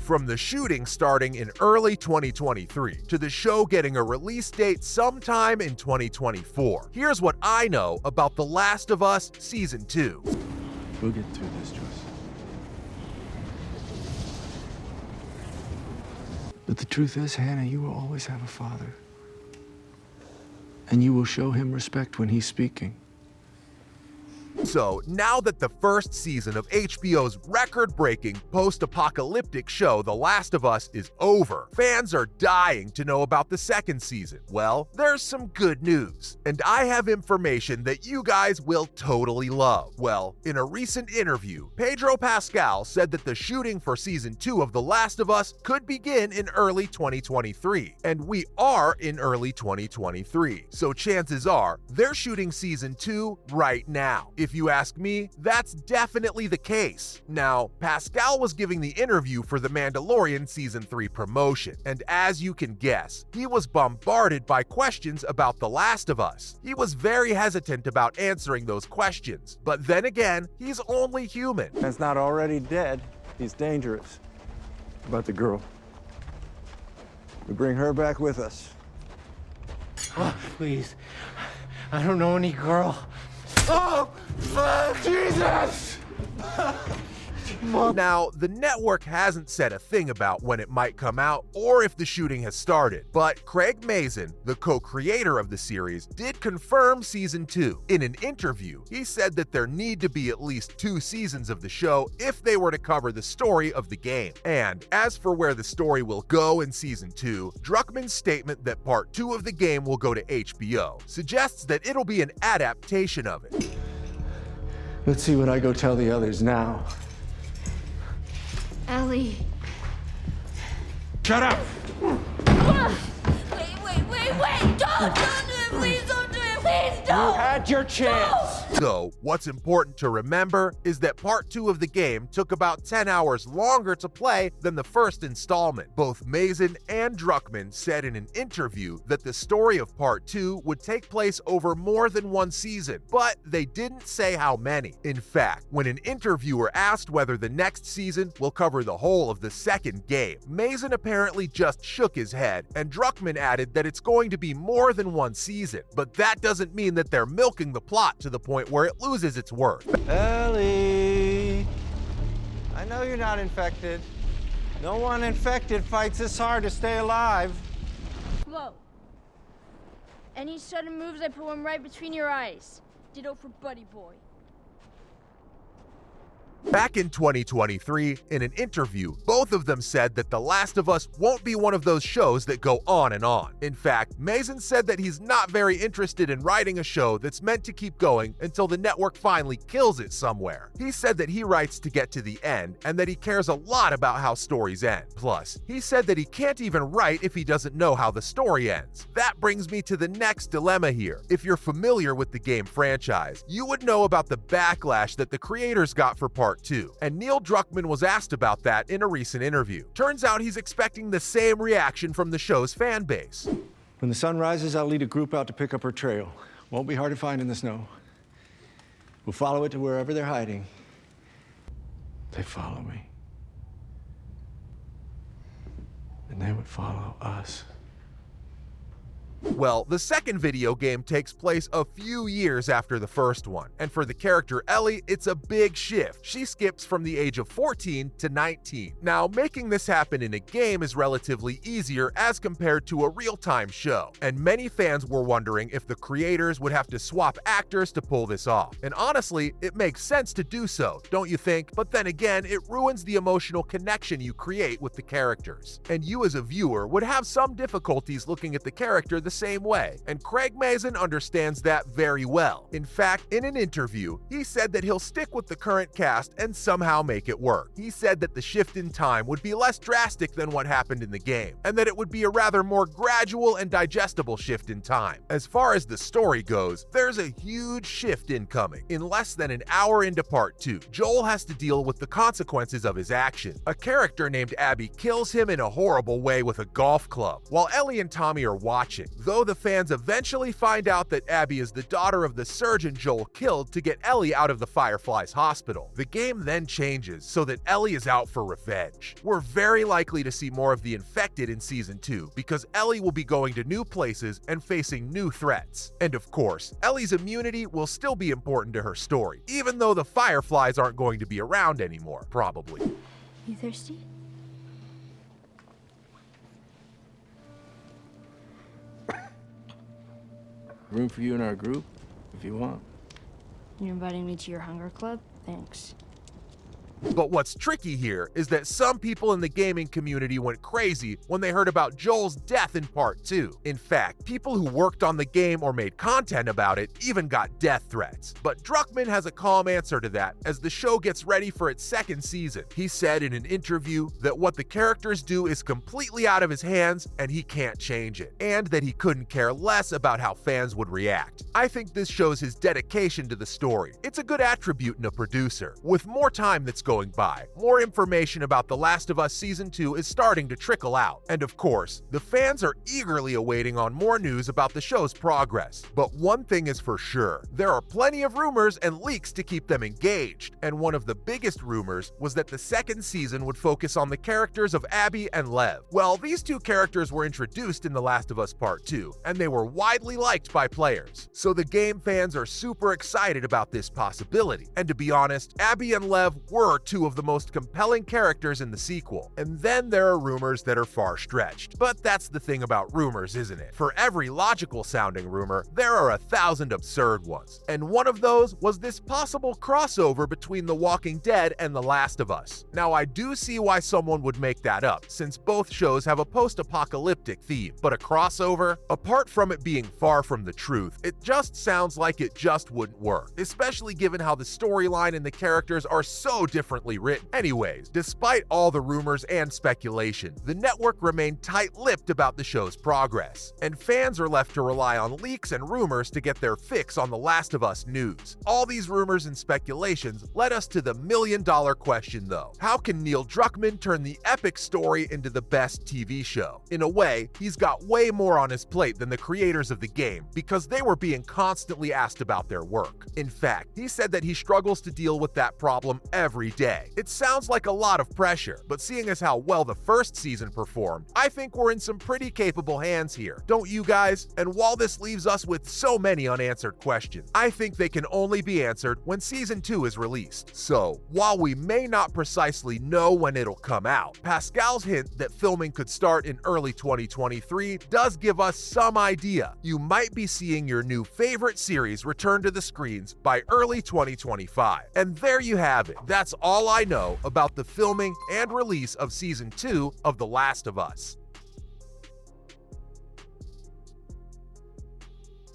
From the shooting starting in early 2023 to the show getting a release date sometime in 2024, here's what I know about The Last of Us Season 2. We'll get through this, Joyce. But the truth is, Hannah, you will always have a father. And you will show him respect when he's speaking. So, now that the first season of HBO's record-breaking post-apocalyptic show The Last of Us is over, fans are dying to know about the second season. Well, there's some good news, and I have information that you guys will totally love. Well, in a recent interview, Pedro Pascal said that the shooting for Season 2 of The Last of Us could begin in early 2023, and we are in early 2023, so chances are they're shooting Season 2 right now. If you ask me, that's definitely the case. Now, Pascal was giving the interview for The Mandalorian Season 3 promotion, and as you can guess, he was bombarded by questions about The Last of Us. He was very hesitant about answering those questions, but then again, he's only human. Man's not already dead. He's dangerous. About the girl. We bring her back with us. Oh, please. I don't know any girl. Oh, Jesus! Now, the network hasn't said a thing about when it might come out or if the shooting has started, but Craig Mazin, the co-creator of the series, did confirm Season 2. In an interview, he said that there need to be at least 2 seasons of the show if they were to cover the story of the game. And as for where the story will go in Season 2, Druckmann's statement that Part 2 of the game will go to HBO suggests that it'll be an adaptation of it. Let's see what I go tell the others now. Ellie. Shut up! Wait! Don't do it! Please don't do it! Please don't! You had your chance! So, what's important to remember is that Part 2 of the game took about 10 hours longer to play than the first installment. Both Mazin and Druckmann said in an interview that the story of Part 2 would take place over more than one season, but they didn't say how many. In fact, when an interviewer asked whether the next season will cover the whole of the second game, Mazin apparently just shook his head, and Druckmann added that it's going to be more than one season, but that doesn't mean that they're milking the plot to the point where it loses its worth. Ellie! I know you're not infected. No one infected fights this hard to stay alive. Whoa. Any sudden moves, I put one right between your eyes. Ditto for Buddy Boy. Back in 2023, in an interview, both of them said that The Last of Us won't be one of those shows that go on and on. In fact, Mazin said that he's not very interested in writing a show that's meant to keep going until the network finally kills it somewhere. He said that he writes to get to the end and that he cares a lot about how stories end. Plus, he said that he can't even write if he doesn't know how the story ends. That brings me to the next dilemma here. If you're familiar with the game franchise, you would know about the backlash that the creators got for Part 2, and Neil Druckmann was asked about that in a recent interview. Turns out he's expecting the same reaction from the show's fan base. When the sun rises, I'll lead a group out to pick up her trail. Won't be hard to find in the snow. We'll follow it to wherever they're hiding. They follow me. And they would follow us. Well, the second video game takes place a few years after the first one, and for the character Ellie, it's a big shift. She skips from the age of 14 to 19. Now, making this happen in a game is relatively easier as compared to a real-time show, and many fans were wondering if the creators would have to swap actors to pull this off. And honestly, it makes sense to do so, don't you think? But then again, it ruins the emotional connection you create with the characters. And you as a viewer would have some difficulties looking at the character the same way, and Craig Mazin understands that very well. In fact, in an interview, he said that he'll stick with the current cast and somehow make it work. He said that the shift in time would be less drastic than what happened in the game, and that it would be a rather more gradual and digestible shift in time. As far as the story goes, there's a huge shift incoming. In less than an hour into Part 2, Joel has to deal with the consequences of his action. A character named Abby kills him in a horrible way with a golf club, while Ellie and Tommy are watching. Though the fans eventually find out that Abby is the daughter of the surgeon Joel killed to get Ellie out of the Fireflies hospital. The game then changes so that Ellie is out for revenge. We're very likely to see more of the infected in Season 2 because Ellie will be going to new places and facing new threats. And of course, Ellie's immunity will still be important to her story, even though the Fireflies aren't going to be around anymore, probably. You thirsty? Room for you in our group, if you want. You're inviting me to your hunger club? Thanks. But what's tricky here is that some people in the gaming community went crazy when they heard about Joel's death in Part 2. In fact, people who worked on the game or made content about it even got death threats. But Druckmann has a calm answer to that as the show gets ready for its second season. He said in an interview that what the characters do is completely out of his hands and he can't change it, and that he couldn't care less about how fans would react. I think this shows his dedication to the story. It's a good attribute in a producer. With more time that's going by, more information about The Last of Us Season 2 is starting to trickle out. And of course, the fans are eagerly awaiting on more news about the show's progress. But one thing is for sure, there are plenty of rumors and leaks to keep them engaged. And one of the biggest rumors was that the second season would focus on the characters of Abby and Lev. Well, these two characters were introduced in The Last of Us Part 2, and they were widely liked by players. So the game fans are super excited about this possibility. And to be honest, Abby and Lev were two of the most compelling characters in the sequel. And then there are rumors that are far stretched. But that's the thing about rumors, isn't it? For every logical sounding rumor, there are 1,000 absurd ones. And one of those was this possible crossover between The Walking Dead and The Last of Us. Now, I do see why someone would make that up, since both shows have a post-apocalyptic theme. But a crossover? Apart from it being far from the truth, it just sounds like it just wouldn't work, especially given how the storyline and the characters are so differently written. Anyways, despite all the rumors and speculation, the network remained tight-lipped about the show's progress, and fans are left to rely on leaks and rumors to get their fix on The Last of Us news. All these rumors and speculations led us to the million-dollar question though. How can Neil Druckmann turn the epic story into the best TV show? In a way, he's got way more on his plate than the creators of the game because they were being constantly asked about their work. In fact, he said that he struggles to deal with that problem every day. It sounds like a lot of pressure, but seeing as how well the first season performed, I think we're in some pretty capable hands here. Don't you guys? And while this leaves us with so many unanswered questions, I think they can only be answered when Season 2 is released. So, while we may not precisely know when it'll come out, Pascal's hint that filming could start in early 2023 does give us some idea. You might be seeing your new favorite series return to the screens by early 2025. And there you have it. That's all I know about the filming and release of Season 2 of The Last of Us.